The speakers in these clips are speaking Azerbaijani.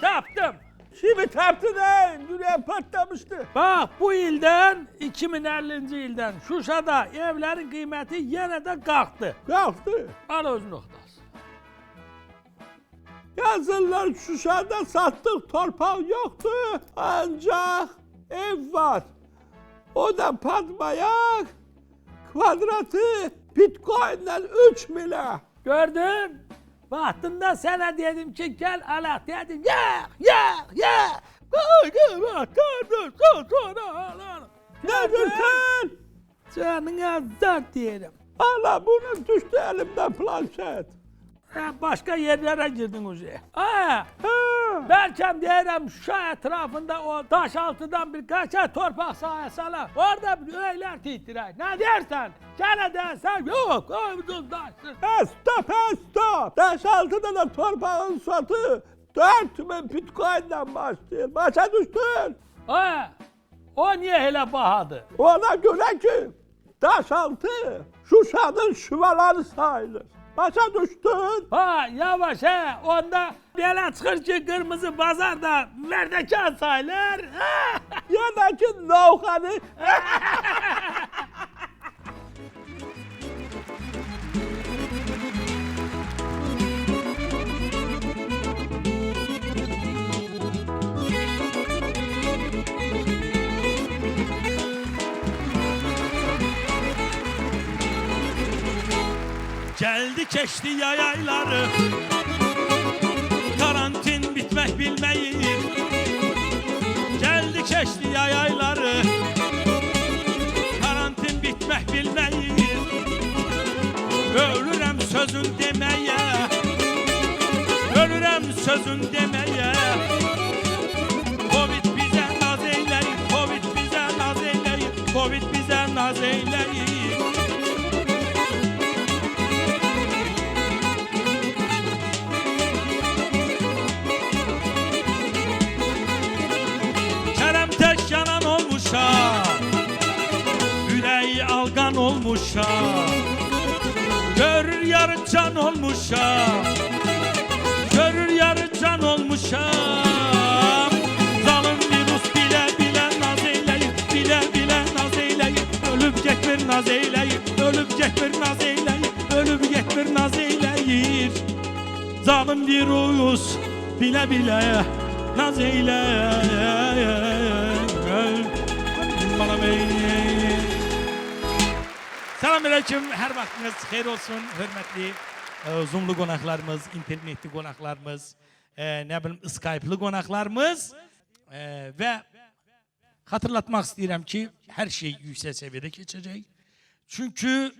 Tapdım. Kimi taptın ha? Yüreğim patlamıştı. Bak bu ilden 2050 ilden Şuşada evlerin kıymeti yine de kalktı. Kalktı. Al öz noktası. Yazınlar Şuşa'da sattık torpağı yoktu. Ancak ev var. O da patmayak. Kvadratı Bitcoin'den 3 milyar. Gördün? Vaktinde sana dedim ki gel alak dedim. Ya. Ne diyorsun? Canına zart diyelim. Allah bunun düştü elimden planşet. Başka yerlere girdin Uzi. Ha. Belki diyelim şu etrafında o taş altıdan birkaç torpak sahaya salar. Orada bir öyler titrer. Ne dersen? Gene dersen yok. Ömrün taşsın. Stop. Taş altıda da torpağın satı 4.000 Bitcoin'den başlıyor. Başa düştün. O niye hele bahadı? Ona göre ki taş altı Şuşa'nın şuvaları sayılır. Başa düştün. Yavaş onda böyle çıkır ki kırmızı pazarda merdekan sayılır. Yanaki Naukan'ı. Geldi keçdi yayayları, karantin bitmek bilmeyir. Geldi keçdi yayayları, karantin bitmek bilmeyir. Ölürəm sözün demeye, ölürəm sözün demeye. Covid bize naz eyleyir, Covid bize naz eyleyir, Covid bize naz eyleyir. Yüreği algan olmuşa, görür yarı can olmuşa, görür yarı can olmuşa. Zalım virüs bile naz eyleyir, bile naz eyleyir. Ölüp gekmir naz eyleyir, ölüp gekmir naz eyleyir, ölüp gekmir naz eyleyir. Zalım virüs bile naz eyleyir. Selamünaleyküm, her vaktiniz hayır olsun, hürmetli Zoom'lu konaklarımız, internetli konaklarımız, ne bileyim Skype'lı konaklarımız ve hatırlatmak istedim ki her şey yüksek seviyede geçecek. Çünkü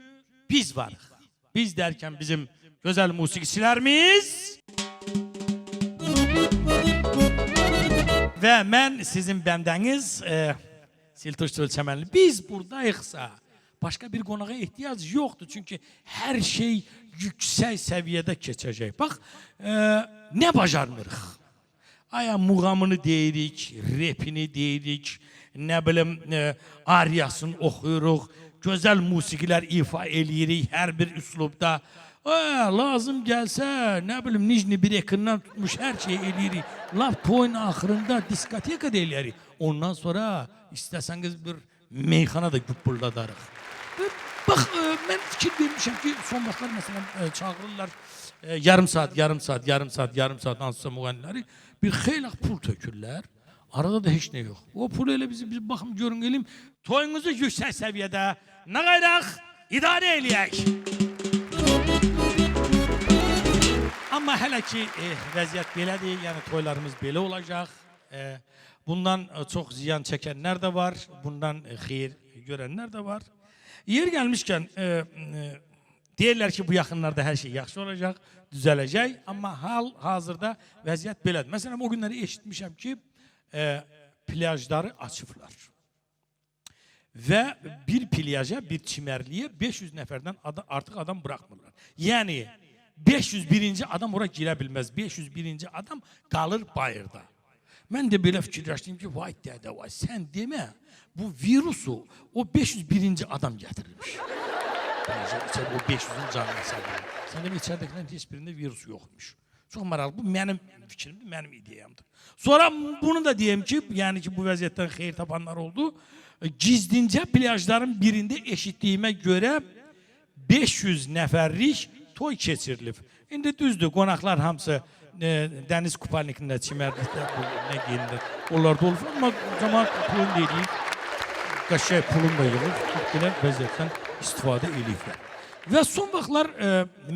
biz varız. Biz derken bizim güzel musikçilerimiz ve ben sizin bendeniz Siltuş Ölçemenli. Biz buradayıksa başka bir konuğa ihtiyaç yoktu. Çünkü her şey yüksek seviyede geçecek. Bak ne bacarmırıq. Aya muğamını deyirik, rapini deyirik, ne bileyim aryasını oxuyuruq, güzel musikiler ifa eləyirik her bir üslubda. Lazım gelse ne bileyim Nijni bir yakından tutmuş her şeyi eləyirik. Laf toyun axırında diskoteka da eləyirik. Ondan sonra isteseniz bir meyxana da güppürladarıq. Bak ben fikir vermişim ki son vaxtlar mesela çağırırlar yarım saat hansısa müğənniləri bir xeyli pul tökürlər. Arada da hiç ne yok. O pul elə bizi baxım görün elim. Toyunuzu yüksek seviyede ne gayraq idare eləyək. Ama hele ki vəziyyət belədir, yani toylarımız belə olacaq. Bundan çok ziyan çekenler de var, bundan xeyir görenler de var. Yer gelmişken deyirlər ki bu yaxınlarda her şey yaxşı olacak, düzelecek ama hazırda vəziyyət belədir. Mesela o günləri eşitmişəm ki plajları açıblar. Ve bir plaja, bir çimerliğe 500 neferden artık adam bırakmırlar. Yani 501. adam oraya girə bilməz. 501. adam kalır bayırda. Ben de böyle fikirləşdim ki, vay dədə, vay sen deme, bu virusu o 501. adam getirilmiş. O 500'ün canına sağlıyor. Sen de içeridekilerin hiçbirinde virüs yokmuş. Çox maraqlı. Bu mənim fikrimdir, mənim ideyamdır. Sonra bunu da deyim ki, yəni ki, bu vəziyyətdən xeyir tapanlar oldu. Gizlincə plyajların birində eşitdiyimə görə 500 nəfərlik toy keçirilib. İndi düzdür, qonaqlar hamısı dəniz kupalnikində, çimərlikdə, nə geyinirlər. Onlar da olur, amma cəmaat pulun deyilib, qəşəng pulun da yığır, belə vəziyyətdən istifadə eləyirlər. Və son vaxtlar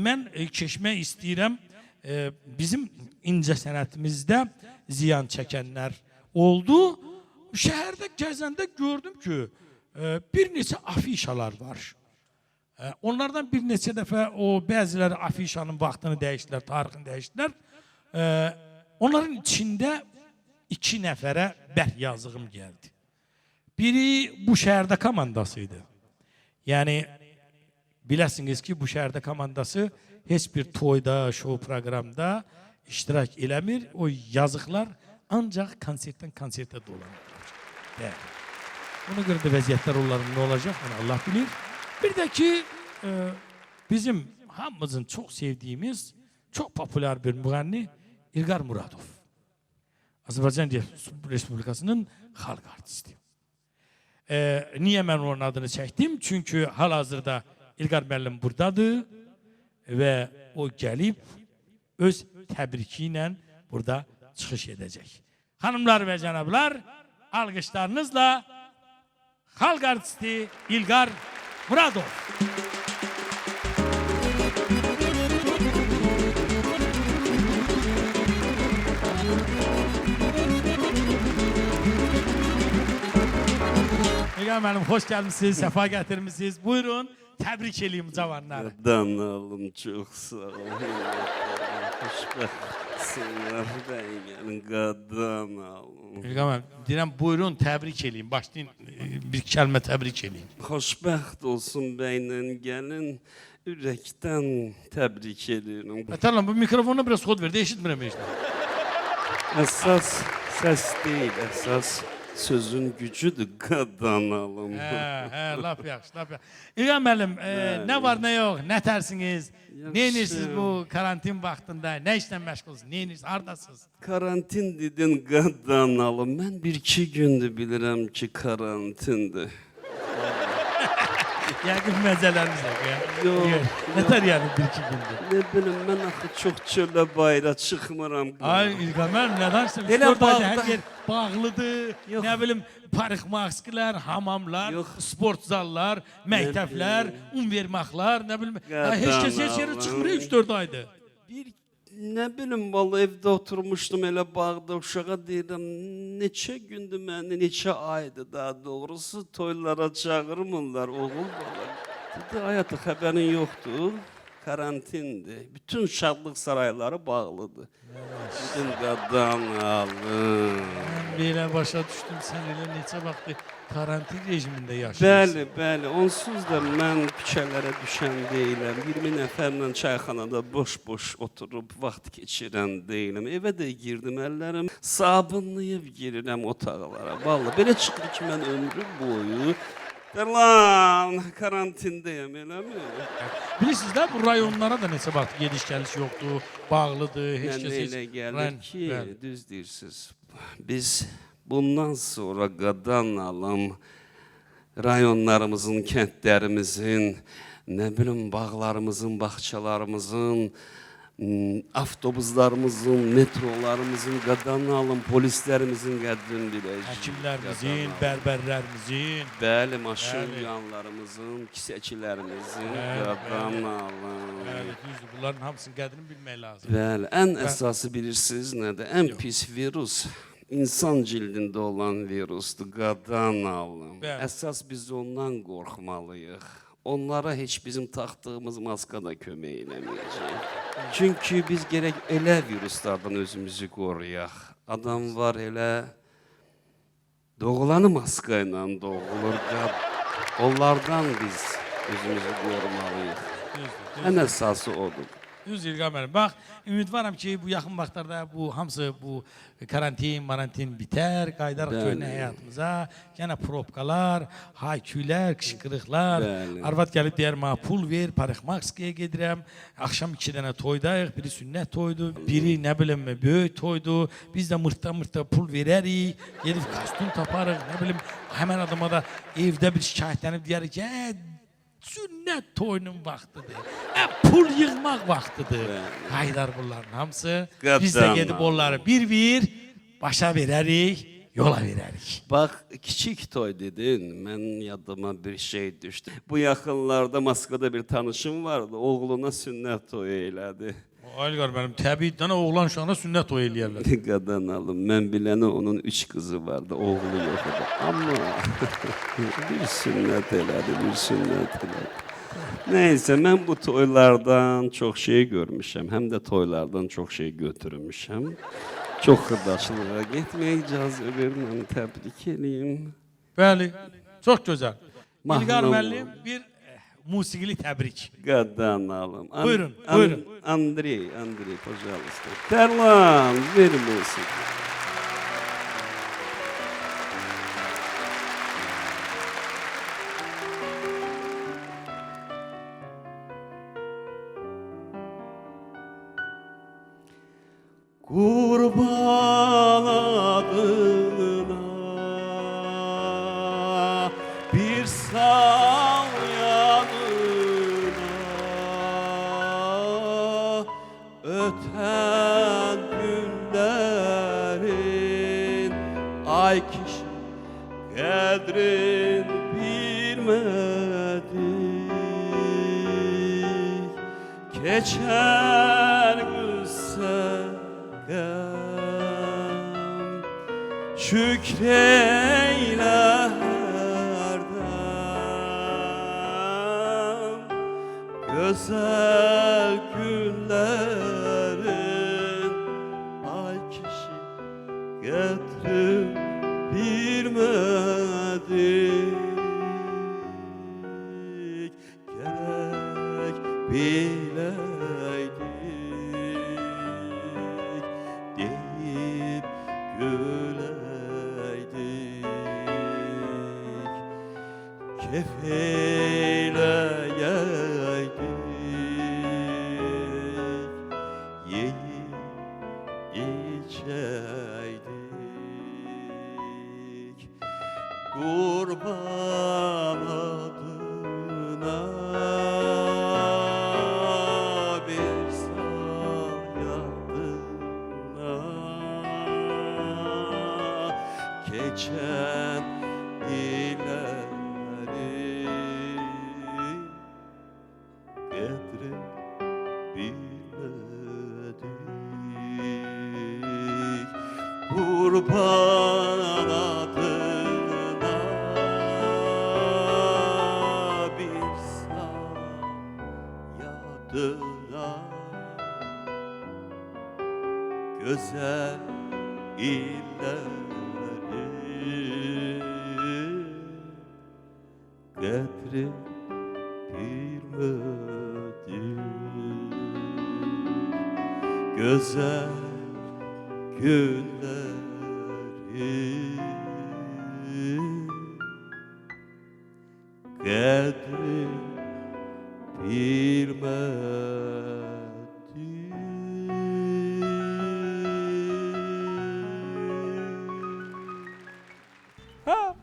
mən keçmək istəyirəm, bizim incəsənətimizdə ziyan çəkənlər oldu. Şəhərdə gəzəndə gördüm ki, bir neçə afişalar var. Onlardan bir neçə dəfə o bəziləri afişanın vaxtını dəyişdilər, tarixini dəyişdilər. Onların içində 2 nəfərə bərk yazığım gəldi. Biri bu şəhərdə komandasıydı. Yəni, biləsiniz ki, bu şəhərdə komandası heç bir toyda, şou proqramda iştirak eləmir. O yazıqlar ancaq konsertdən konsertə dolanırlar. Ona görə də vəziyyətlər onların nə olacaq, Allah bilir. Bir də ki, bizim hamımızın çox sevdiyimiz, çox populyar bir müğənni İlqar Muradov. Azərbaycan Respublikasının xalq artisti. Niyə mən onun adını çəkdim? Çünki hal-hazırda İlqar müəllim buradadır və o gəlib öz təbriki ilə burada çıxış edəcək. Xanımlar və cənablar, alqışlarınızla xalq artisti İlqar Muradov. İlqar müəllim, xoş gəlmişsiniz, səfa gətirmişsiniz. Buyurun, təbrik edeyim cavanları. Danalım, çox sağ olun. Xoşbəxtsinlər, bəyənin qadanalım. İlqar müəllim, deyirəm, buyurun, təbrik edeyim. Başlayın, bir kəlmə təbrik edeyim. Xoşbəxt olsun bəylə gəlin, ürəkdən təbrik edirəm. Ətaləm, bu mikrofona biraz xod verdi, eşitmirəm heç. Əsas səs deyil, əsas sözün gücüdür, qadanalım. Laf yaxşı, laf yaxşı. İlqar müəllim, nə var, nə yox, nə tərsiniz? Nə edirsiniz bu karantin vaxtında? Nə işlə məşğulsunuz? Nə edirsiniz? Haradasınız? Karantin dedin, qadanalım. Mən 1-2 gündür bilirəm ki, karantindir. Yəqin məzələriniz yox ya. Yox. Nətər yəni 1-2 gündür? Ne bilim, mən axı çox çölə bayra çıxmıram. Ay İlqar müəllim, nə danışsın? Elə Oradaydı, bağda- hər yer bağlıdır. Yox. Nə bilim, parixmaskilər, hamamlar, Yox. sport zallar, məktəblər, univermaqlar, nə bilim. Heç kəs heç yerə Qadan çıxmır Allahım. 3-4 aydır. Ne bilim, vallahi evdə oturmuşdum elə bağda, uşağa deyirəm, neçə gündür məni, neçə aydır daha doğrusu, toylara çağırmırlar, oğul bala. Dedi, hayatı xəbərin yoxdur, karantindir, bütün şadlıq sarayları bağlıdır. Dedim, qadan alım. Mən belə başa düşdüm, sən elə neçə vaxtı karantin rejimində yaşayırsan. Bəli, bəli, onsuz da mən küçələrə düşən deyiləm, 20 nəfərlə çayxanada boş-boş oturub vaxt keçirən deyiləm. Evə də girdim, əllərim sabunlayıb girirəm otaqlara. Vallahi, belə çıxır ki, mən ömrüm boyu lan, karantindəyəm, eləmi? Bilirsiniz də, bu rayonlara da neçə vaxt gediş-gəliş yoxdur, bağlıdır, heç Mən kəs heç... elə gəlir ki, Bəli. düz deyirsiniz. Biz bundan sonra qadan alım rayonlarımızın, kəndlərimizin, nə bilim, bağlarımızın, bağçalarımızın, avtobuslarımızın, metrolarımızın qadan alım, polislərimizin qədrini biləcək. Həkimlərimizin, bərbərlərimizin, Bəli, maşın Bəli. yanlarımızın, kisəçilərimizin Bəli, qadan bəli. alım. bəli, düzdür, bunların hamısının qədrini bilmək lazım. Bəli, ən əsası bilirsiniz nədir? Ən pis virus insan cildində olan virusdur, qadan alım. Bəli. Əsas biz ondan qorxmalıyıq. Onlara heç bizim taxdığımız maska da kömək eləməyəcək. Çünki biz gərək elə viruslardan özümüzü qoruyaq. Adam var elə doğulanı maska ilə doğulur. Onlardan biz özümüzü qorumalıyıq. Düzdür, düzdür. Ən əsası odur. Düz İlqar müəllim. Bax, ümidvaram ki, bu yaxın vaxtlarda bu hamısı bu karantin biter, qayıdarıq Bəli. köhnə həyatımıza. Yenə probkalar, hayküylər, qışqırıqlar. Bəli. Arvad gəlib deyər, mənə pul ver, parixmaxskiyə gedirəm. Axşam 2 dənə toydayıq, biri sünnət toydu, biri nə bilim böyük toydu. Biz də mırtda pul verərik, gedib kostyum taparıq, nə bilim həmən adama da evdə bir şikayətlənib deyərik ki, sünnət toyunun vaxtıdır. Pul yığmaq vaxtıdır. Qaydar bunların hamısı. Biz də gedib onları bir başa verərik, yola verərik. Bax, kiçik toy dedin, mən yadıma bir şey düşdü. Bu yaxınlarda Moskvada bir tanışım vardı, oğluna sünnət toyu elədi. İlqar müəllim, təbii oğlan uşağına sünnət toyu eləyərlər. Qadan alım, mən biləni onun 3 qızı vardı, oğlu yox idi. Amma bir sünnət elədi, bir sünnət elədi. Neyse, mən bu toylardan çox şey görmüşəm, həm də toylardan çox şey götürmüşəm. Çox xırdaçılığa getməyə icazə verin, təbrik edeyim. Bəli, çox gözəl. Mahnı İlqar oldu. müəllim bir musiqili təbrik. Qadan alım. Buyurun, buyurun. Andrey, пожалуйста. Tərlan, ver musiqi. Kurban adına bir sal yanına öten günlerin ay kişi kadrin bilmedik geçer güzel şükreyle erdem güzel günlerin ay kişi getirip bilmedik gerek bileydik deyip güleydik kefeyleyeydik yiyip içeydik kurban adına bir sal yadına geçen ileri kadri bilmedik kurban adına bir sal yadına güzel illeri kadri bilmedik güzel günleri kadri Ha?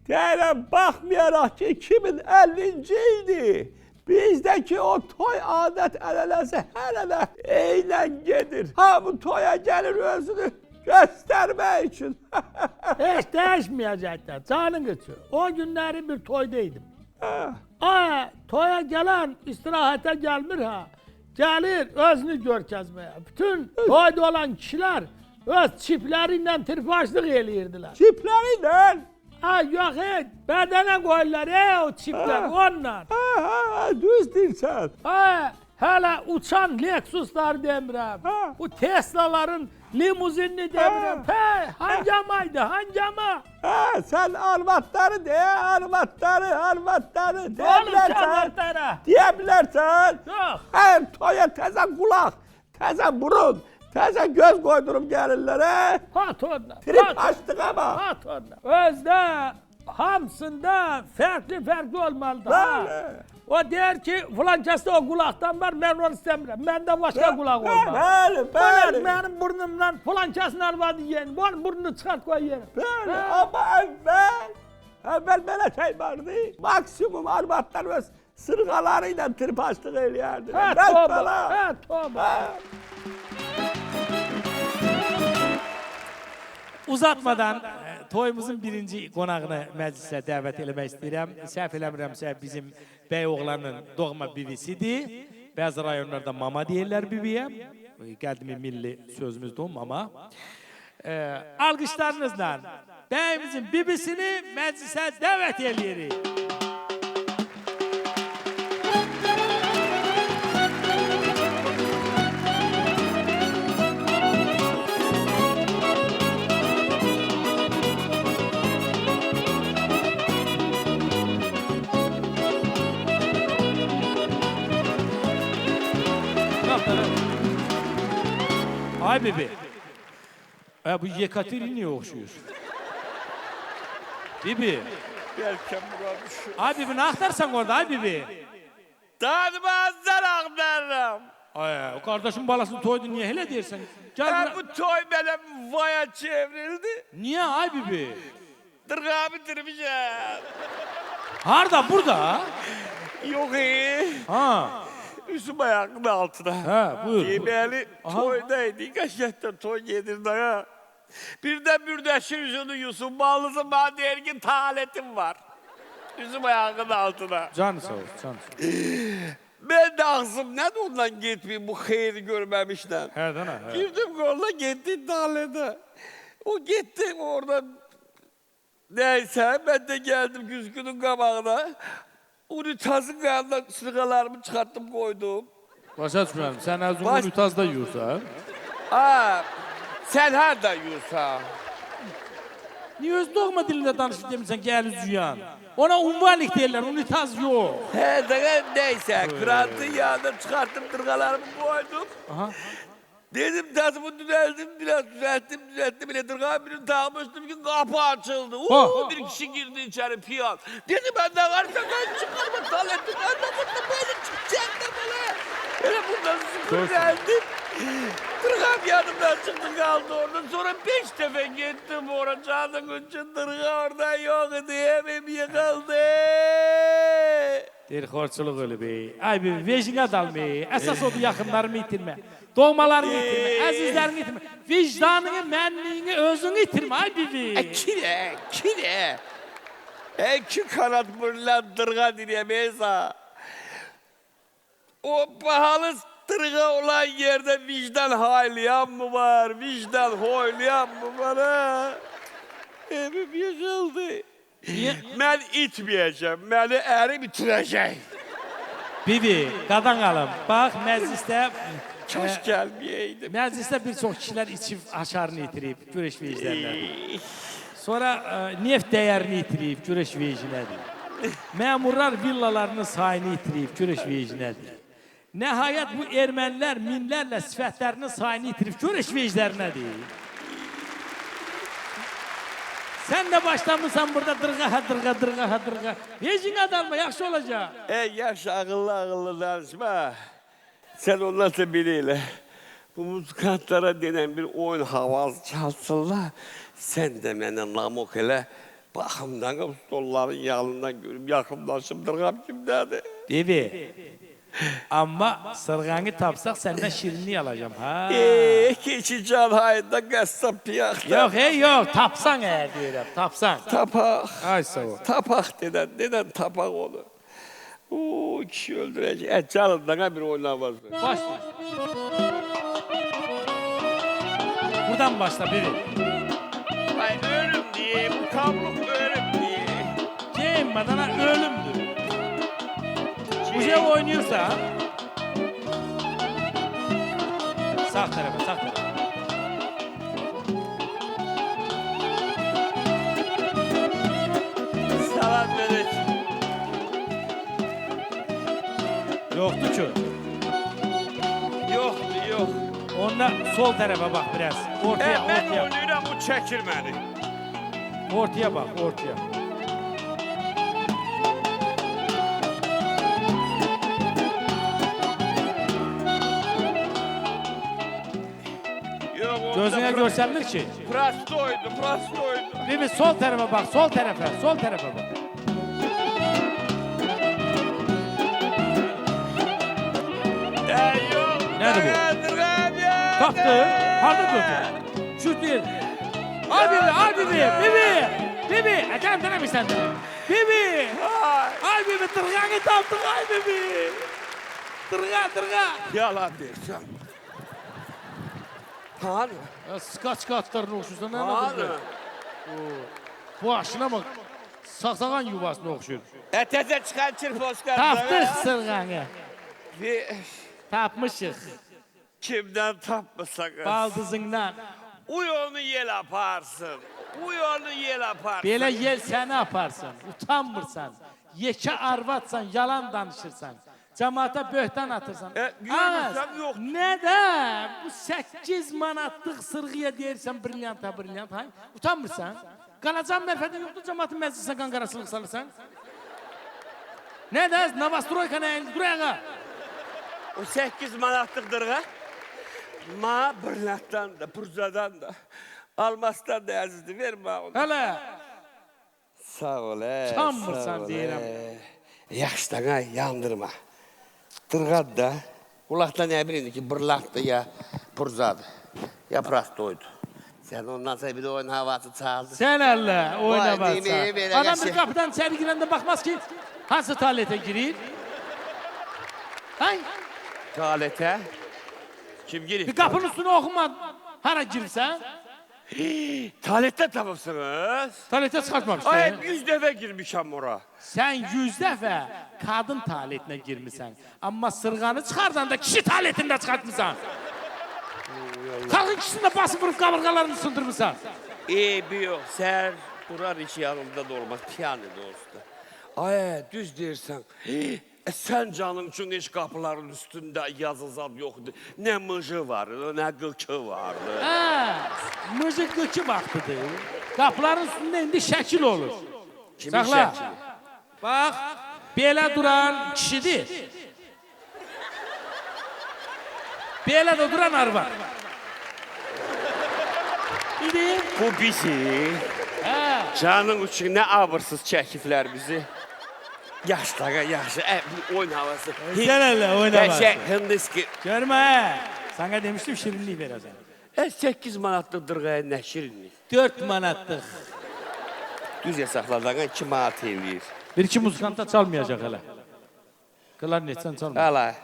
Deyirəm, baxmayaraq ki, 2050-ci idi. Bizdəki o toy adət ənənəsi hələ də eynən gedir. Hamı toya gəlir özünü göstərmək üçün. Heç dəyişməyəcəklər, canın üçün. O günləri bir toydaydım. Toya gələn istirahətə gəlmir ha. Gəlir özünü görkəzməyə. Bütün toyda olan kişilər öz çipləri ilə tirfaşlıq eləyirdilər. Çipləri ilə? Yox, bədənə qoyurlar, o çiplər, onunla. Düz deyirsən. Hala uçan Lexus'lar demirəm. Ha. Bu Tesla'ların limuzinini demirəm. He, hancamaydı, hancama. Ha, sen arvatları de, arvatları Oğlum diyebilirsen. çanatlara. Diyebilirsen. Yok. Her toya teze kulak, teze burun, teze göz koydurum gelirlere. Patronlar. Trip açtık ama. Patronlar. Özde hamsında farklı olmalıdır. Ha. Böyle. O der ki falancası o kulaktan var, ben onu istemiyorum. Bende başka kulak olmaz. Böyle, Böyle böyle. benim burnumdan falancasını arvadı yiyin. Bol burnunu çıkart koy yere. Böyle Ha. ama evvel böyle şey vardı. Maksimum arvatlar ve sırgalarıyla trip açtık eliyerdi. Ha Ben tövbe, sana. ha tövbe. Ha. Uzatmadan toyumuzun birinci qonağını məclisə dəvət eləmək istəyirəm. Səhv eləmirəmsə bizim bəy oğlanın doğma bibisidir. Bəzi rayonlarda mama deyirlər bibiyə. Qədimi milli sözümüzdür o mama. Alqışlarınızla bəyimizin bibisini məclisə dəvət eləyirik. Ay bebi. Bu Yekaterina'ya oxşuyur. Bibi. Belki buramış. Ay bibi ne aktarsan orada ay bibi? Tanımazlar aktarım. Ay o kardeşin balasının toydu niye hele dersen? Gel Ben bu toy benim vaya çevrildi. niye ay bibi? Dırgağımı tırmayacağım. Harda burada? Yok iyi. Ha. Üstüm ayağımın altına. Ha buyur. Yemeğli Aha. toydaydı. Gerçekten toy yedirdi ha. Birden bürdeşin yüzünü Yusuf bağlısı bana der ki taletim var. Üzüm ayağımın altına. Can sağ ol, can sağ ol. Ben de ağzım ne de ondan gitmeyeyim bu hayırı görmemişten. Herden ha. Girdim orada gitti talede. O gitti oradan. Neyse ben de geldim güzgünün kabağına. Unitazın yanından sırgalarımı çıkarttım koydum. Başa düşmüyorum. Sen az Baş- unitazda yiyorsan. Aa, sen nerede yiyorsan? Niye öz doğma dilinde danışıp demişsen gel üzüyan? Ona unvanlik derler, unitaz yok. He de neyse krantın yanından çıkarttım tırgalarımı koydum. Aha. Dedim tasımı biraz düzelttim bile tırgağı birini takmıştım ki kapı açıldı. Bir kişi girdi içeri piyan. Dedim ben de varsa ben çıkarma talentim. Ben de burada böyle çıkacağım da böyle. Böyle buradan süpürlendim. Tırgağım yanımdan çıktı kaldı orada. Sonra 5 defa gittim oraya. Canın için tırgağı orada yok diye benim yıkıldı. Der xorçuluq ölü bey. Ay be, vecine dalma. Əsas odur yaxınlarımı itirmə. Doğmalarını itirmə, əzizlərini itirmə. Vicdanını, mənliyini, özünü itirmə ay bibi. Kine. Ki kanat mırlandırga diyemeyiz ha. O pahalı tırga olan yerde vicdan haylayan mı var? Vicdan hoylayan mı var ha? Evim yıkıldı. Niye? Ben itmeyeceğim. Beni eri bitirecek. Bibi, qadan qalım. Bax, məclisdə Keş gelmeyeydim. məclisdə bir çox kişilər içib aşarını itirib, güreş veclərlər. Sonra neft dəyərini itirib, güreş veclədir. Məmurlar villalarının sayını itirib, güreş veclədir. Nəhayət bu ermənilər minlərlə sifətlərinin sayını itirib, güreş veclərinədir. Sen de başlamışsan burada dırga. Vecin adamla yaxşı olacak. Yaş akıllı danışma. Sen onlarla biriyle bu musikantlara denen bir oyun havası çalsınlar. Sen de beni namuk ele bakımdan stolların yanından görüp yakınlaşıp dırgam kimdədir? Bibi. Ama sırganı tapsak senden şirinliği alacağım ha. Keçi can hayında qəssab piyaqda. Yok yok tapsan eğer diyorum tapsan. Tapak. Ay sağ ol. Tapak neden tapak olur? Oo, kişi öldürecek. Canından bir oynamazsın. Başla. Buradan başla biri. Ay ölüm diye, bu kavruk ölüm diye. Kim badana ölümdür. Bu şey oynuyorsa Sağ tarafa, sağ tarafa. Salam verin. Yoktu ki. Yok, yok. Onunla sol tarafa bak biraz. Ortaya, Ben ortaya. oynayıram, o çekir beni. Ortaya bak, ortaya. Yok, Gözüne görseldir ki. Prastoydu, prastoydu. Bir sol tarafa bak, sol tarafa, sol tarafa bak. Yok. Nerede bu? Kaptı. Harda götür. Şut değil. Al bibi, al bibi, bibi. Bibi. Efendim denemiş sen de. Bibi. Al bibi, tırganı taptık, al bibi. Tırga. Yalan dersen. Hani? Skaç katlarını okşuyorsun, ne Hani? Bu aşına bak. Saksagan yuvasına okşuyor. Eteze çıkan çırpoşlar. Taptık sırganı. Bir Tapmışık. kimden tapmasak? Baldızından. Uy onu yel yaparsın. Uy onu yel yaparsın. Belə yel səni aparsın, utanmırsan, yekə arvatsan, yalan danışırsan, cəmaata böhtan atırsan. Görmürsəm yox. Nədə? Bu 8 manatlıq sırğıya deyirsən brilyanta brilyant, hay? Utanmırsan? Qalacan mərfədin yoxdur, cəmaatın məclisinə qanqarasılıq salırsan. Nədə? Navastroyka nə əyildi? Dur ayağa. O 8 manatlıqdır ha? Ma bırnatdan da, purzadan da, almasdan da əzizdir. Vermə onu. Hələ, Sağ ol, Utanmırsan sağ ol, deyirəm. Yaxşıdan ha, yandırma. Dırğad da, kulaqda ne bilindi ki, bırlattı ya purzadı, ya prastoydu. Sen ondan sonra bir de oyun havası çaldı. sən əllə oyna Vay, yemeği belə varsa. Adam bir yaşa- qapıdan içəri girəndə baxmaz ki, hansı tualetə girir? Hay? Tuvalete. Kim girir? Bir qapının üstünü oxuma, hara girsən? Tuvalette tapıpsınız. Tualetə çıxartmamışsın. Ay, 100 defa girmişim ora. Sən 100 dəfə qadın tualetinə girmisən. Amma sırğanı çıxardanda kişi tualetində çıxartmısan. Xalqın kişisində basıb vurub qabırğalarını sındırmısan. Bir yok, ser durar işi yanımda da olmaz, piyano dostu. Ay, düz deyirsən. Sen canın üçün heç qapıların üstündə yazılsam yoxdur. Ne mıjı vardı, ne qıçı vardı. Hə, mıcı qıçı vaxtıdır. Qapıların üstündə indi şəkil olur. Kimin Saxla. şəkili? Bax, belə duran kişidir. Belə də duran arvad. İndi, Bu bizi, hə, canın üçün nə abırsız çəkiblər bizi. Yaşlığa yaxşı, bir oyun havası. Gəl elə, oyna bax. Qəşək, hındiski. Görmə, sana demişdim şirinlik verəcəm. 8 manatlı dırğaya nə şirinlik. 4 manatlıq. Düz hesabladan 2 manat eləyir. Bir iki muzikanta çalmayacaq hələ. Klarnetsən çalmayacaq. Hala.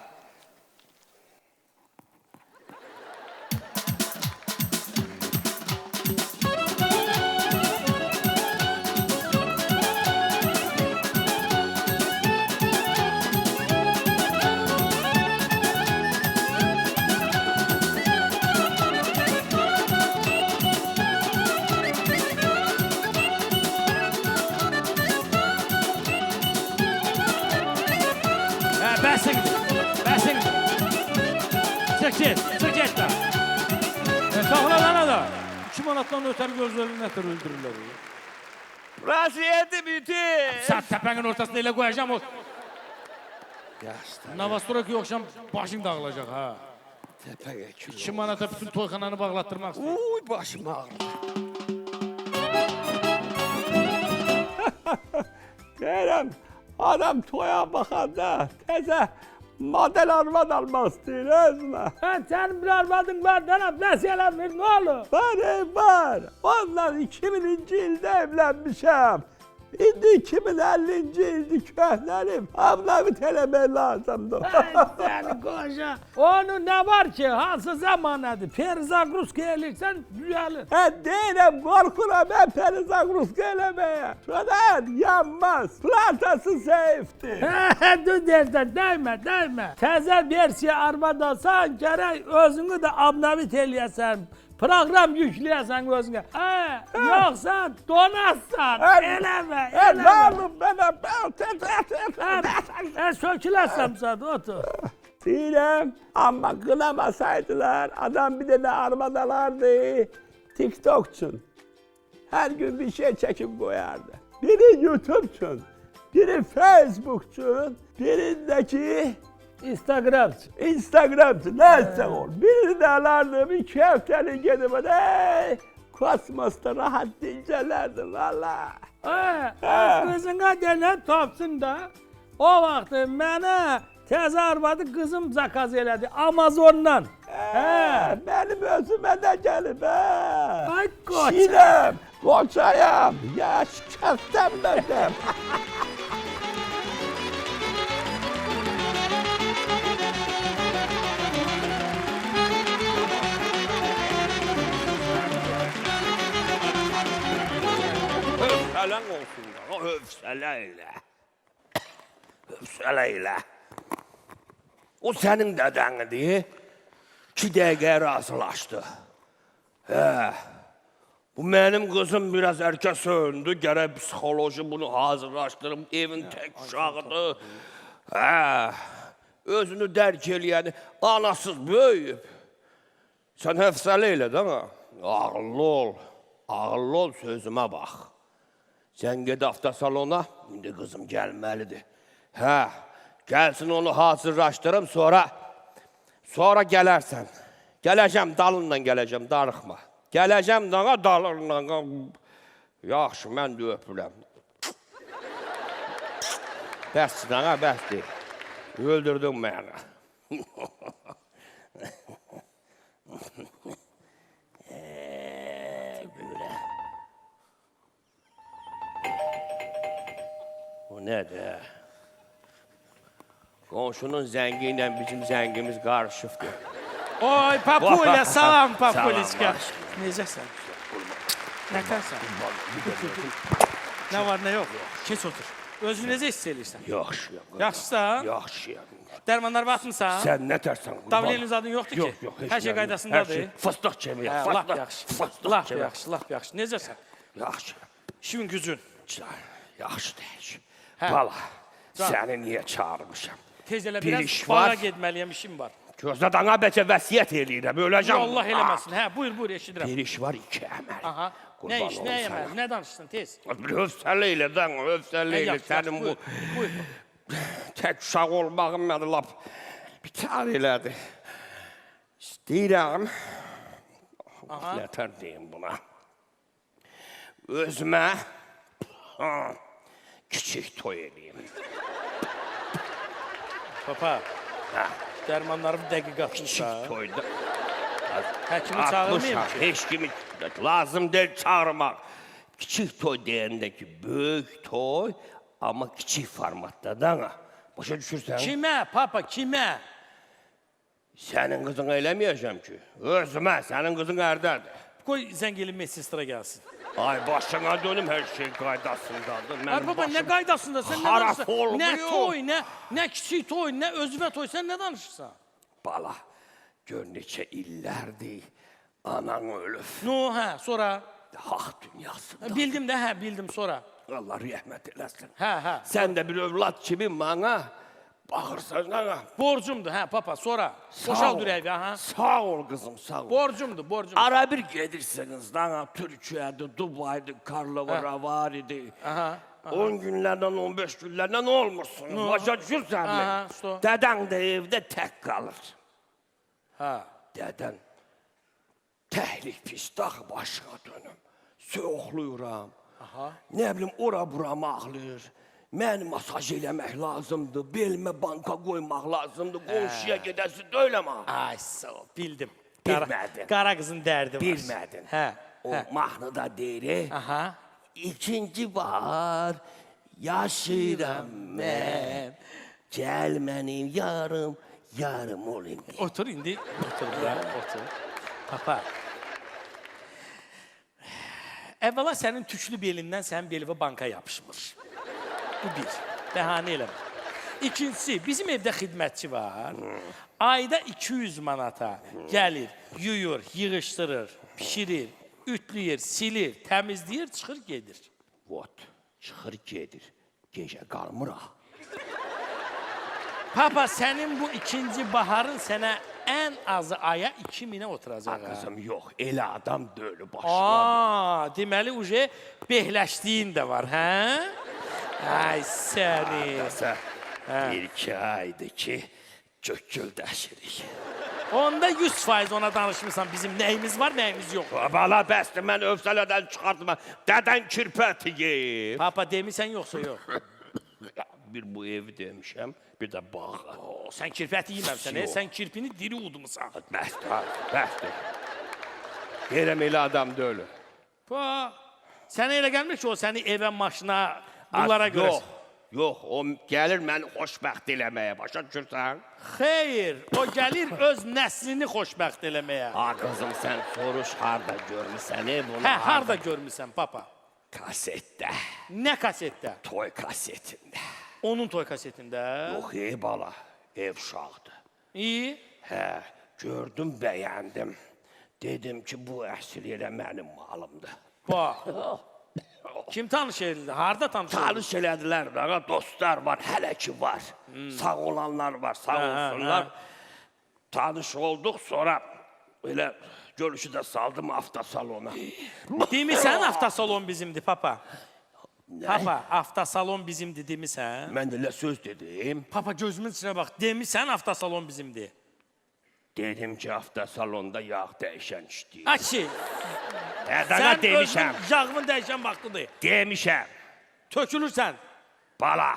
Bəsin, bəsin. Çık get də. Saxla lan da. 2 manatdan ötəri gözlərini nətər öldürürlər. Raziyeti bitir. Sat təpənin ortasında elə qoyacam o. Yaşlı. Navastroki yoxşam başın dağılacaq ha. Təpəyə kül. 2 manata bütün toyxananı bağlattırmaq istəyir. Uy, başım ağrır. Deyirəm, adam toya baxanda təzə model arvad almaq istəyir özünə. Senin bir arvadın var, bana nasiyeler ver, ne olur? Var. Ondan 2000-ci ildə evlənmişəm. İndi 2050-ci ildir köhnəlim. Ablamı tələmək lazımdır. Seni koca. Onun ne var ki? Hansı zamanıdır? Perizagruska elirsen düzelir. Deyirəm, qorxuram mən perizagruska eləməyə. Şödən yanmaz. Plantası zəifdir. Dur dersen değme. Teze versiya armadasan gerek özünü de abnavit eləyəsən. Program yükləyəsən özünə. Yoksa donatsan. Eleme. Əllalım mənə. Söküləsəm sən otur. Deyirəm, amma qınamasaydılar, adam bir dənə armadalardı. TikTok üçün. Her gün bir şey çekip koyardı. Biri YouTube için, biri Facebook için, birindeki Instagram. Instagram için. Neyse ol. Birini de alardım, 2 haftalık gidip kosmosta rahat dincelerdim valla. Kızına denen tapsın da o vakti mənə tez arvadı kızım zakaz elədi Amazondan. Benim özüme de gelip Ay koç. Şirem, koçayım, yaş köftem benim. Öfselen olsun da, o öfseleyle. Öfseleyle. O senin dedenidir. 2 dakikaya razılaştı. Bu benim kızım biraz erken söndü. Gerek psikoloji bunu hazırlaştırım. Evin tek uşağıdır. Özünü dərk eləyəni anasız böyüyüb. Sen höfseleyle değil mi? Ağıllı ol sözüme bak. Sen ged avtosalona, indi kızım gelmelidir. Gelsin onu hazırlaştırım sonra gelersen. Geleceğim dalından geleceğim, darıxma. Geleceğim dana dalından. Yaxşı, mən də öpürəm. Bəs dana, bəs deyil. Öldürdün məni. Bu nedir? Komşunun zəngiyle bizim zəngimiz qarışıqdır. Oy Papulya, salam Salam, Papuliçka. baş. Necəsən? Nətənsən? Nə var, nə yox? Keç otur. Özünü necə hiss edirsən? Yaxşıyam. Yaxşısan? Yaxşıyam. Dərmanlar batmısan? Sən nə tərsən? Davlenin zadın yoxdur ki? Yox, heç Hər şey nə- qaydasındadır. Hər şey fıstıq kimi. Lap yaxşı. Lap yaxşı, lap yaxşı. Necəsən? Yaxşı. İşin gücün. Yaxşı deyək. Hə. Bala, Can. səni niyə çağırmışam? Tez elə Bir biraz iş bağa var. getməliyəm, işim var. Gözlə dana bəlkə vəsiyyət eləyirəm, öləcəm. Allah eləməsin. Hə, buyur, eşidirəm. Bir iş var, 2 əməl. Aha. Qurban Nə iş, olum nə sənə. yeməli, nə danışsın tez. Bir hövsələ ilə, dana, hövsələ ilə. Yaxşı, Sənin bu buyur. tək uşaq olmağın məni lap bitar elədi. İstəyirəm, nətər deyim buna, özümə kiçik toy eləyim. Papa, dərmanlarım dəqiq Kiçik atmışsa. toyda. Həkimi çağırmayayım ki. Heç kimi lazım deyil çağırmaq. Kiçik toy deyəndə ki, böyük toy, amma kiçik formatda da. Başa düşürsən? Kimə, papa, kimə? Sənin qızını eləməyəcəm ki. Özümə, sənin qızın ərdədir. Qoy zəngilin Messistra gəlsin. Ay başına dönüm hər şey qaydasındadır. Ay Mənim baba, nə başım qaydasında, sən nə haraf danışırsan? olmuyor. Nə toy, nə kiçik toy, nə özünə toy, sən nə danışırsan? Bala, gör neçə illərdir anan ölüb. No, hə, sonra? Haq dünyasında. Bildim də, hə, bildim sonra. Allah rəhmət eləsin. Hə. Sən də bir övlad kimi mənə baxırsan ana. Borcumdur, hə, papa, sonra. Sağ Boşal ol. ürəyi, hə. Sağ ol qızım, sağ ol. Borcumdur. Ara bir gedirsiniz dana, Türkiyədir, Dubay'dır, Karlovara var idi. Aha. 10 günlərdən, 15 günlərdən olmursun. Başa düşürsən Aha, mi? sto. Dədən də evdə tək qalır. Hə. Dədən təhlik pis dağ başına dönüm. Soğuqluyuram. Nə bilim, ora-buram ağlayır. Mən masaj eləmək lazımdır, belimə banka qoymaq lazımdır, qonşuya gedəsi döyləmə. Ay, sağ ol, bildim. Bilmədin. Qara qızın dərdi var. Bilmədin. Hə. O mahnıda deyir, Aha. ikinci bahar yaşayıram mən. Gəl mənim yarım, yarım ol indi. Otur indi. Otur bura, otur. Papa. Əvvəla sənin tüklü belindən sənin belivə banka yapışmış. Bu bir. Bəhanə eləmə. İkincisi, bizim evdə xidmətçi var. Ayda 200 manata gəlir, yuyur, yığışdırır, pişirir, ütlüyür, silir, təmizləyir, çıxır, gedir. Vot, çıxır gedir. Gecə qalmıraq. Papa, sənin bu ikinci baharın sənə ən azı aya 2000'e oturacaq. Qızım, yox, elə adam dölü başına. Deməli, uje behləşdiyin də var, hə? Ay səni. Asa, bir-iki aydır ki, gökküldəşirik. Onda 100% ona danışmırsan, bizim nəyimiz var, nəyimiz yox. Bala bəsdir, mən övsələdən çıxartma. Dədən kirpəti yeyib. Papa, demirsən yoxsa yox? Bir bu evi demişəm, bir də bağı. Sən kirpəti yeməmsən, sən kirpini diri udmusan. Bəsdir. Deyirəm, elə adam dölü. Sənə elə gəlmir ki, o səni evə, maşına, bunlara görə. Yox, o gəlir məni xoşbəxt eləməyə, başa düşürsən? Xeyr, o gəlir öz nəslini xoşbəxt eləməyə. Qızım, sən soruş, harda görmüsən bunu? Hə, harda görmüsən, papa? Kasetdə. Nə kasetdə? Toy kasetində. Onun toy kasetində? Yox, bala, ev uşaqdır. İyi. Hə, gördüm, bəyəndim. Dedim ki, bu əsl yerə mənim malımdır. Bax. Kim tanış edildi? Harda tanış edildi? Tanış elədilər, ağa, dostlar var, hələ ki var. Sağ olanlar var, sağ olsunlar. Tanış olduq, sonra elə görüşü də saldım avtosalona. Demirsən avtosalon bizimdir, papa? Papa, avtosalon bizimdir demirsən? Mən də elə söz dedim. Papa, gözümün içine bax, demirsən avtosalon bizimdir. Dedim ki, avtosalonda yağ dəyişən işləyir. Açı, Dana sən demişəm. özün yağımın dəyişən vaxtıdır. Demişəm. Tökülürsən. Bala,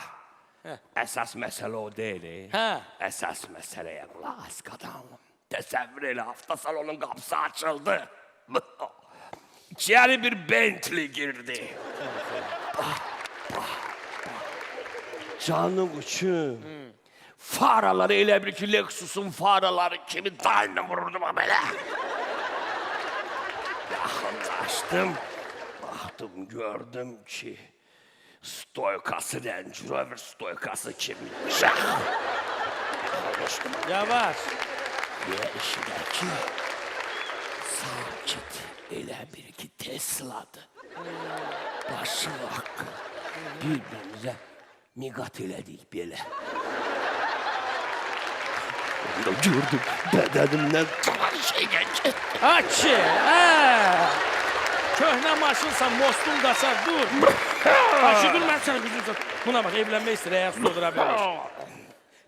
əsas məsələ o deyil. Hə. Əsas məsələyə qulaq as qadanlım. Təsəvvür elə, avtosalonun qapısı açıldı. İçəri bir Bentley girdi. Canım uçum. Faraları elə bir ki, Lexus'un faraları kimi daima vururdum belə. Yaxınlaşdım. Baxdım, gördüm ki, stoykası Range Rover stoykası kimi. Yaxınlaşdım. Yavaş. Ve işdəki sakit elə bir ki, Tesla'dır. Başı haqqı. Bir-birimizə miqat elədik belə. Onda gördüm, bədənimdən tamam şey geçti. Açı, köhnə maşınsa, mostun qasar, dur. Açı, dur, mən sənə bizim üçün. Buna bax, evlənmək istəyir, əyə su doldura bilir.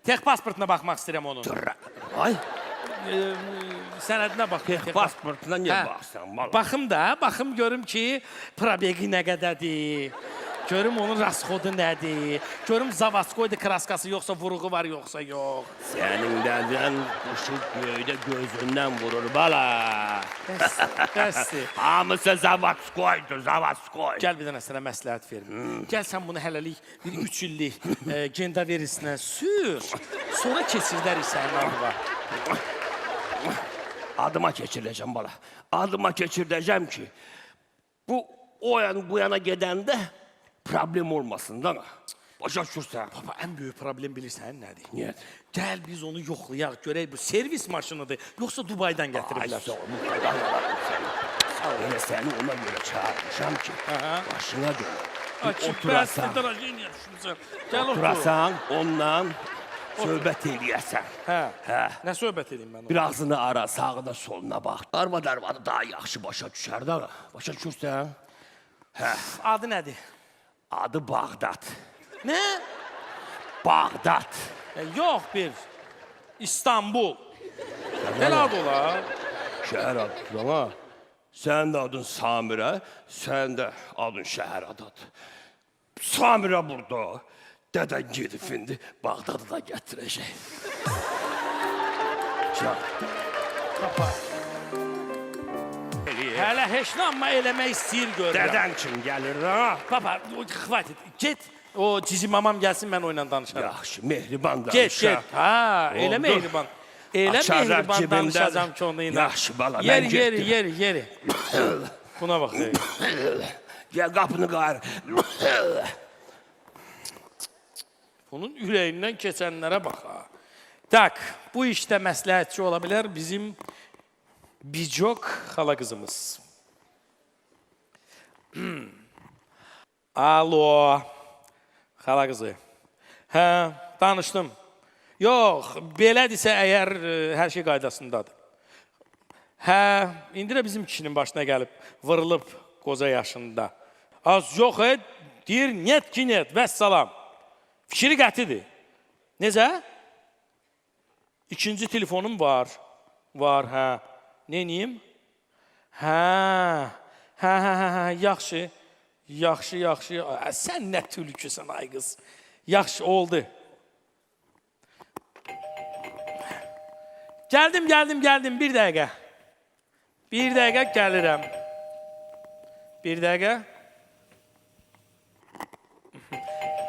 Tek pasportuna baxmaq istəyirəm onun. Ay, Sənədinə bax. pasportuna niyə baxsan? Baxım da, baxım görüm ki, probegi nə qədədir. Görüm onun rasxodu nədir. Görüm zavaskoydu kraskası yoxsa vuruğu var yoxsa yox. Sənin dədən quşu göydə gözündən vurur bala. Bəsdir. Hamısı zavatskoydu, zavatskoy. Gəl bir dənə sənə məsləhət verim. Gəl sən bunu hələlik bir 3 illik genda verisinə sür. Sonra keçirdərik sənin adıma. Adıma keçiriləcəm bala. Adıma keçirdəcəm ki, bu o yana bu yana gedəndə problem olmasın da. Başa düşürsən. Baba, ən böyük problem bilirsən nədir? Niyə? Gəl biz onu yoxlayaq, görək bu servis maşınıdır, yoxsa Dubaydan Ay, gətiriblər. sağ ol, bu kadar yaratım səni. Elə səni ona görə çağırmışam ki, başına dönür. Açıq, Oturasan, bəsdir, drajeniya düşmüsən. Gəl otur. oturasan, ondan söhbət eləyəsən. Hə, nə söhbət edeyim mən ona? Bir ağzını ara, sağına soluna bax. Arvad-arvadı daha yaxşı başa düşər də. Başa düşürsən? Adı nədir? Adı Bağdad. Nə? Bağdad. Yox bir. İstanbul. Elə adı olar. Şəhər adıdır ama sənin də adın Samirə, sənin də adın şəhər adıdır. Samirə burada. Dədən gedib indi Bağdadı da gətirəcək. Can. Papa. Hələ heç nə, amma eləmək istəyir görürəm. Dədən kim gəlir ha? Baba, xvatit, get. O cici mamam gəlsin, mən onunla danışaram. Yaxşı, mehriban Get, danışa. get. Ha, elə Oldu. mehriban. Elə Açarlar mehriban cibimdən. danışacağım ki onunla. Yaxşı, bala, mən Yeri, getdim. yeri. Buna bax. Gəl qapını qayır. Bunun ürəyindən keçənlərə bax ha. Tak, bu işdə məsləhətçi ola bilər bizim Bicok xala qızımız. Alo, xala qızı. Hə, danışdım. Yox, belədirsə əgər hər şey qaydasındadır. Hə, indi də bizim kişinin başına gəlib, vırılıb qoza yaşında. Az yox, deyir, net ki net, vəssalam. Fikri qətidir. Necə? İkinci telefonum var. Var, hə. Neyim? Hə, yaxşı. Yaxşı. Sən nə tülküsən, ay qız. Yaxşı, oldu. Gəldim, bir dəqiqə. Bir dəqiqə gəlirəm. Bir dəqiqə.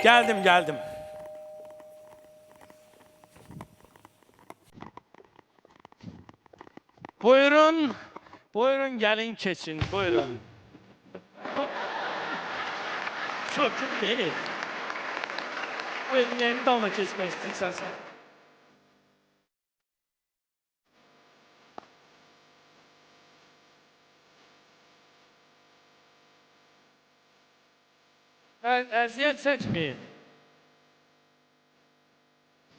Gəldim. Buyurun gəlin keçin, buyurun. Çok değil. Buyurun yeni dalına kesmek istersen. Eziyet çekmeyin.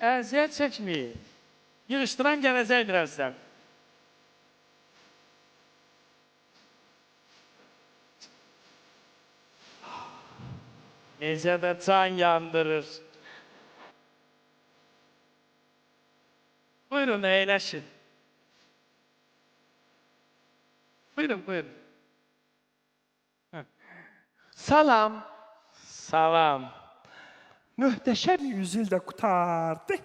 Eziyet çekmeyin. Yığıştıran gelecek birazdan. Necə də can yandırır. Buyurun, əyləşin. Buyurun. Salam. Salam. Möhtəşəm yüzül də qutardı.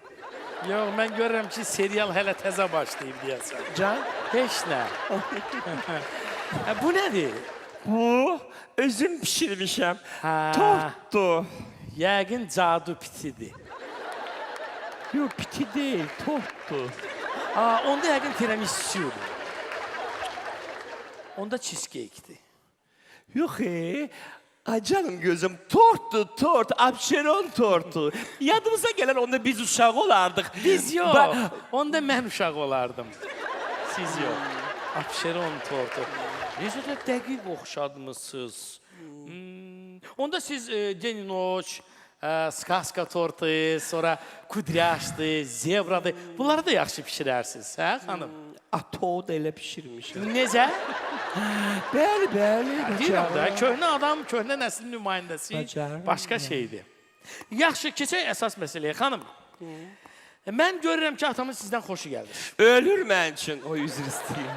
Yox, mən görürəm ki, serial hələ təzə başlayıb deyəsən. Can? Heç nə. Bu nədir? Bu, özüm pişirmişəm. Ha. Tortdu. Yəqin cadu pitidir. Yox, piti deyil, tortdu. Onda yəqin tiramissu'dur. Onda cheesecake'dir. Yox, ay canım gözüm, tort, abşeron tortu. Yadımıza gələn onda biz uşaq olardıq. Biz yox, onda mən uşaq olardım. Siz yox. Abşeron tortu. Necə də dəqiq oxşadmışsınız. Onda siz Deninoç, Skaska tortu, sonra Kudryaşdı, Zebradı. Bunları da yaxşı pişirərsiniz, hə xanım? Ato da elə pişirmişəm. Necə? Bəli. Deyirəm də, köhnə adam, köhnə nəslin nümayəndəsi Bacarım. başqa şeydir. Yaxşı, keçək əsas məsələyə, xanım. Mən görürəm ki, atamın sizdən xoşu gəlir. Ölür mən üçün, o üzr istəyir.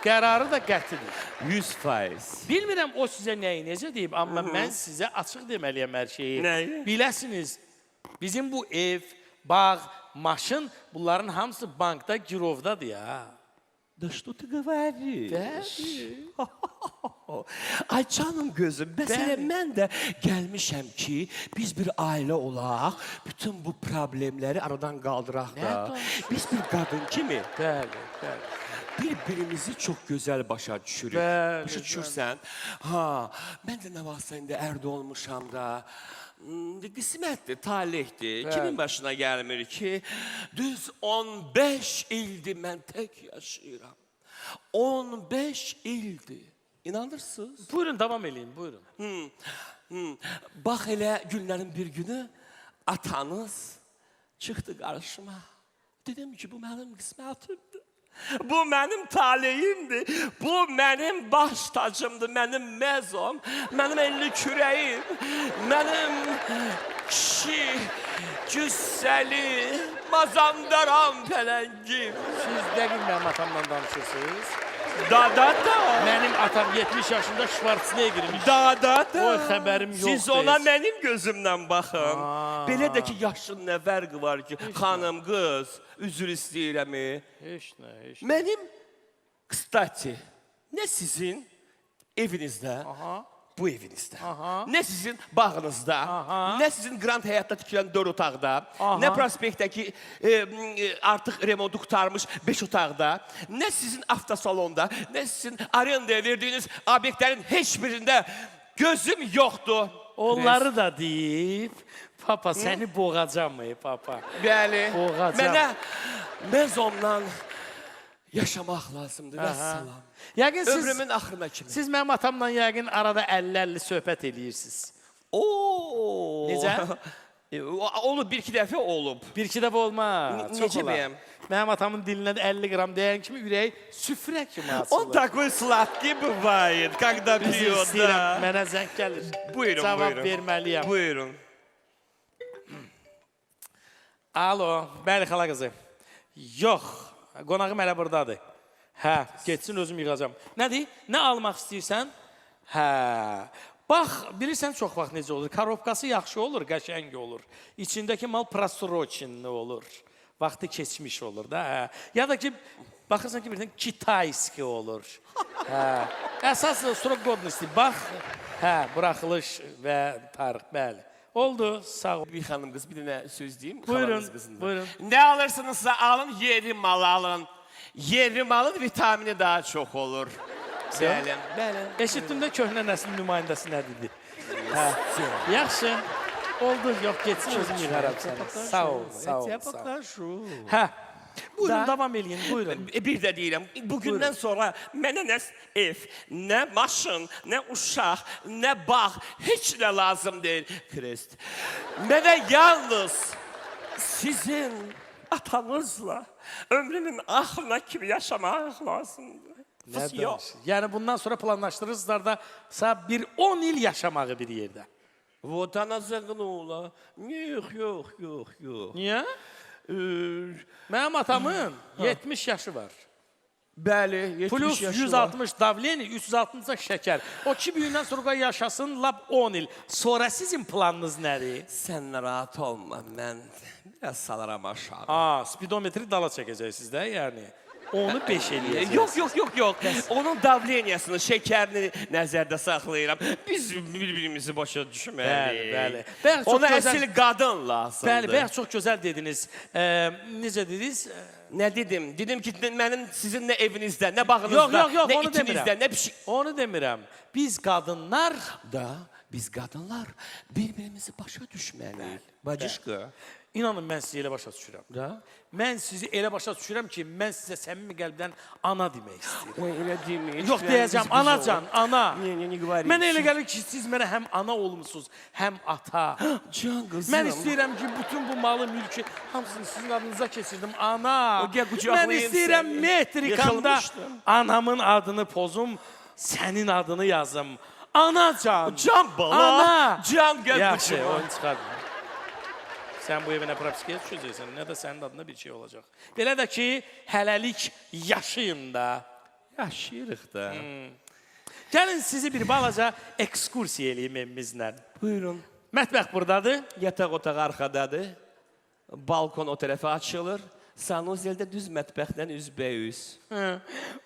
Qərarı da qətidir. 100%. Bilmirəm o sizə nəyi necə deyib, amma mən sizə açıq deməliyəm hər şeyi. Nəyi? Biləsiniz, bizim bu ev, bağ, maşın, bunların hamısı bankda, girovdadır ya. Да что ты говоришь? Bəli. Ay canım gözüm, məsələ Bəli. mən də gəlmişəm ki, biz bir ailə olaq, bütün bu problemləri aradan qaldıraq Nə da. danışıyorsun? Biz bir qadın kimi Bəli. bir-birimizi çox gözəl başa düşürük. Bəli, Başa düşürsən? Ha, mən də nə vaxtsa indi ərdə olmuşam da. Qismətdir, talihdir. Bəli. Kimin başına gəlmir ki, düz 15 ildir mən tək yaşayıram. 15 ildir. İnanırsınız? Buyurun, davam eləyin, buyurun. Bax elə günlərin bir günü atanız çıxdı qarşıma. Dedim ki, bu mənim qismətimdir. Bu mənim taleyimdir. Bu mənim baş tacımdır, mənim mezom, mənim elli kürəyim, mənim kişi, cüssəli, mazandaram pələngim. Siz dəqiq mənim atamla danışırsınız. Da. Mənim atam 70 yaşında Schwarzenegger'miş. Da. O xəbərim yoxdur. Siz ona mənim gözümdən baxın. Aa. Belə də ki, yaşın nə fərqi var ki, xanım, qız, üzr istəyirəm. Heç nə. Mənim, kstati, nə sizin evinizdə, Aha. bu evinizdə, Aha. nə sizin bağınızda, nə sizin Grand Həyatda tikilən 4 otaqda, nə prospektdəki artıq remontu qurtarmış 5 otaqda, nə sizin avtosalonda, nə sizin arendaya verdiyiniz obyektlərin heç birində gözüm yoxdur. Onları da deyib, papa səni boğacam mı papa? Bəli, Boğacam. mənə mezondan yaşamaq lazımdır, vəssalam. Yəqin siz, Ömrümün axırına kimi. siz mənim atamla yəqin arada 50-50 söhbət eləyirsiniz. Oo. Necə? Olub, bir-iki dəfə olub. Bir-iki dəfə olmaz. Çox Necə olar. bəyəm? Mənim atamın dilindən 50 qram deyən kimi ürək süfrə kimi Он açılır. такой сладкий бывает, когда Bizi пьет, istəyirəm, да. mənə zəng gəlir. Buyurun, Cavab buyurun. verməliyəm. Buyurun. Alo, bəli xala qızı. Yox, qonağım hələ buradadır. Hə, getsin özüm yığacam. Nədir? Nə almaq istəyirsən? Hə. Bax, bilirsən çox vaxt necə olur? Korobkası yaxşı olur, qəşəng olur. İçindəki mal prosroçinli olur. Vaxtı keçmiş olur da. Hə. Ya da ki, baxırsan ki, birdən Kitayski olur. Hə. Əsas stroqodnosti. Bax, hə, buraxılış və tarix, bəli. Oldu, sağ ol. Bir xanım qız, bir dənə söz deyim. Buyurun, xalanız qızından. buyurun. Ne alırsınızsa alın, yerli malı alın. Yerli malın vitamini daha çok olur. Bəli, bəli. Eşitdim də köhnə nəslin nümayəndəsi nə dedi? Hə. Yaxşı. Oldu, yox getsin özüm yığaram səni. Sağ ol, sağ ol. Sağ ol. Hə. Buyurun, davam eləyin, buyurun. Bir də deyirəm, bugündən sonra mənə nə ev, nə maşın, nə uşaq, nə bağ, heç nə lazım deyil, Krist. Mənə yalnız sizin atanızla ömrümün axırına kimi yaşamaq lazımdır. Nə Yox. danışır? Yəni bundan sonra planlaşdırırsınızlar da sağ bir 10 il yaşamağı bir yerdə. Вот она загнула. Yox, yox, yox, yox. Niyə? Mənim atamın 70 yaşı var. Bəli, 70 Plus yaşı var. 160 davleni, 360 da şəkər. O 2000-dən sonra yaşasın lap 10 il. Sonra sizin planınız nədir? Sən narahat olma, mən biraz salaram aşağı. Spidometri dala çəkəcəksiniz də, yəni. Onu 5 eləyəcəksiniz. Yox, yox, yox, yox. Onun davleniyasını, şəkərini nəzərdə saxlayıram. Biz bir-birimizi başa düşməliyik. Bəli, bəli. Bəli, çox Ona gözəl- əsl qadın lazımdır. Bəli, bəli, çox gözəl dediniz. Necə dediniz? Nə dedim? Dedim ki, mənim sizin nə evinizdə, nə bağınızda, Yox, yox, yox, nə onu itinizdə, demirəm. nə pişik... Onu demirəm. Biz qadınlar Da, biz qadınlar bir-birimizi başa düşməliyik. Bacışqa. İnanın mən sizi elə başa düşürəm. Da? Mən sizi elə başa düşürəm ki, mən sizə səmimi qəlbdən ana demək istəyirəm. Oy, elə deməyin. Yox deyəcəm, anacan, ana. Ne говорите? Mənə elə gəlir ki, siz mənə həm ana olmusunuz, həm ata. Can qızım. Mən istəyirəm ki, bütün bu malı, mülkü, hamısını sizin adınıza keçirdim. Ana. O gəl qucaqlayım Mən istəyirəm səni. metrikanda Yıxılmışdım. anamın adını pozum, sənin adını yazım. Anacan. Can bala. Ana. Can gəl Yaxşı, qucağıma. oyun çıxardım. Sən bu evə nə propiskaya düşəcəksən, nə də sənin adına bir şey olacaq. Belə də ki, hələlik yaşayın da. Yaşayırıq da. Gəlin sizi bir balaca ekskursiya eləyim evimizlə. Buyurun. Mətbəx buradadır. Yataq otağı arxadadır. Balkon o tərəfə açılır. Sanuzeldə düz mətbəxdən üzbəüz.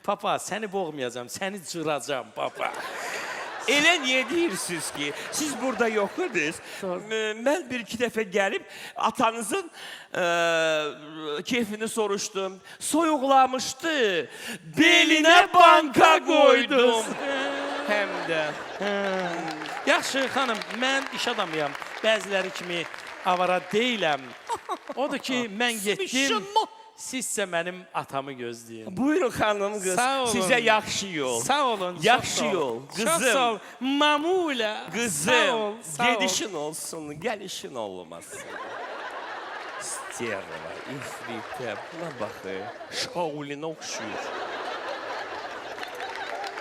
Papa, səni boğmayacağam, səni cıracağam, papa. Elə niyə deyirsiniz ki, siz burada yox idiniz? Mən bir-iki dəfə gəlib atanızın keyfini soruşdum. Soyuqlamışdı. Belinə banka qoydum. Həm də. Yaxşı, xanım, mən iş adamıyam. Bəziləri kimi avara deyiləm. Odur ki, mən getdim. Sizsə mənim atamı gözləyin. Buyurun xanım qız. Sağ olun. Sizə yaxşı yol. Sağ olun. çok Yaxşı sağ olun. yol. Çok Qızım. sağ ol. Mamula. Sağ ol. Qızım, Sağ ol. gedişin olsun, gəlişin olmasın. Sterva, ifritə, buna baxı, Şaulinə oxşuyur.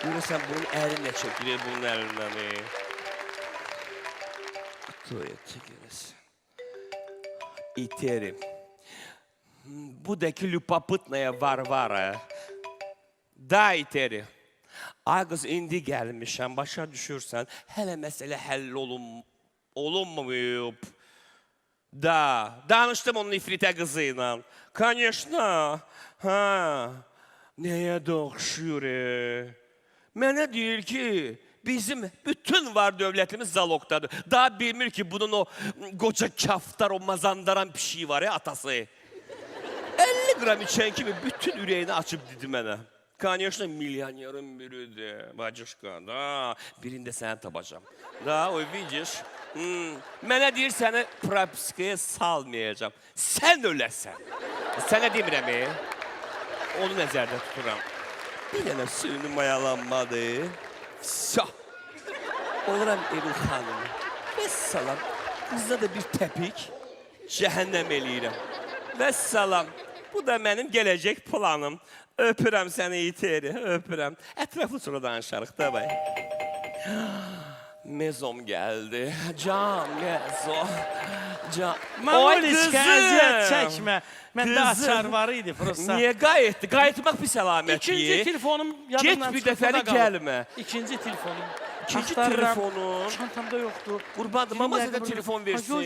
Görürsən, bunun əli nə çəkilir bunun əlindən? Toya çəkilirsin. İterim. Будете любопытная Varvara. Da iteri. Ay qız, indi gəlmişəm, başa düşürsən, hələ məsələ həll olunmayıb. Da, danışdım onun ifritə qızı ilə. Конечно, ha, nəyə də oxşuyur, Mənə deyir ki, bizim bütün var dövlətimiz zalogdadır. Daha bilmir ki, bunun o qoca kaftar, o mazandaran pişiyi var ya, atası. 50 qram içən kimi bütün ürəyini açıb dedi mənə. Конечно, milyonerin biridir, bacışqa, da, birində səni tapacam. Da, o, vidiş. Mənə deyir, səni propiskaya salmayacam. Sən öləsən. Sənə demirəm, onu nəzərdə tuturam. Bir dənə suyunu mayalanmadı. Vəsə. Oluram evin xanımı. Vəssalam. Qızda da bir təpik. Cəhənnəm eləyirəm. Vəssalam. Bu da mənim gələcək planım. Öpürəm səni iteri, öpürəm. Ətraflı sonra danışarıq da bəy. Mezom gəldi. Can, mezo. Can. Mamuliçka, əziyyət çəkmə. Məndə açar var idi, prosta. Niyə qayıtdı? Qayıtmaq bir səlamət İkinci telefonum yadımdan Get bir çıxıb, dəfəli burada qalıb. gəlmə. İkinci telefonum. İkinci Axtarıram. telefonun. Çantamda yoxdur. Qurbandır, mama sənə telefon versin.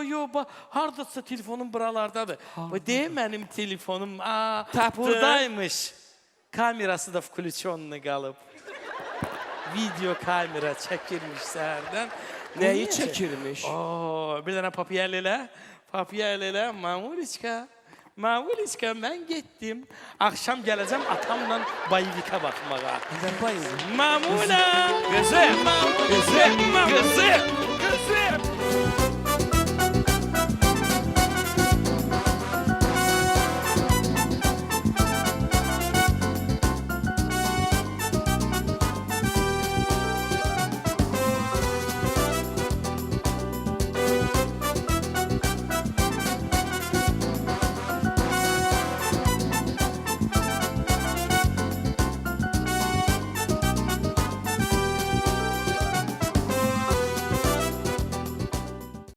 Yo, hardasa telefonum buralardadır. Deyim mənim telefonum, Tapdın. buradaymış. Kamerası da включенный qalıb. Video kamera çəkilmiş səhərdən. Nəyi çəkirmiş? Bir dənə papiyel elə, Mamuliçka. Mamuliçka, mən getdim. Axşam gələcəm atamla bayvika baxmağa. Nədən bayılır? Mamula! Qızım! Qızım! Qızım! Qızım!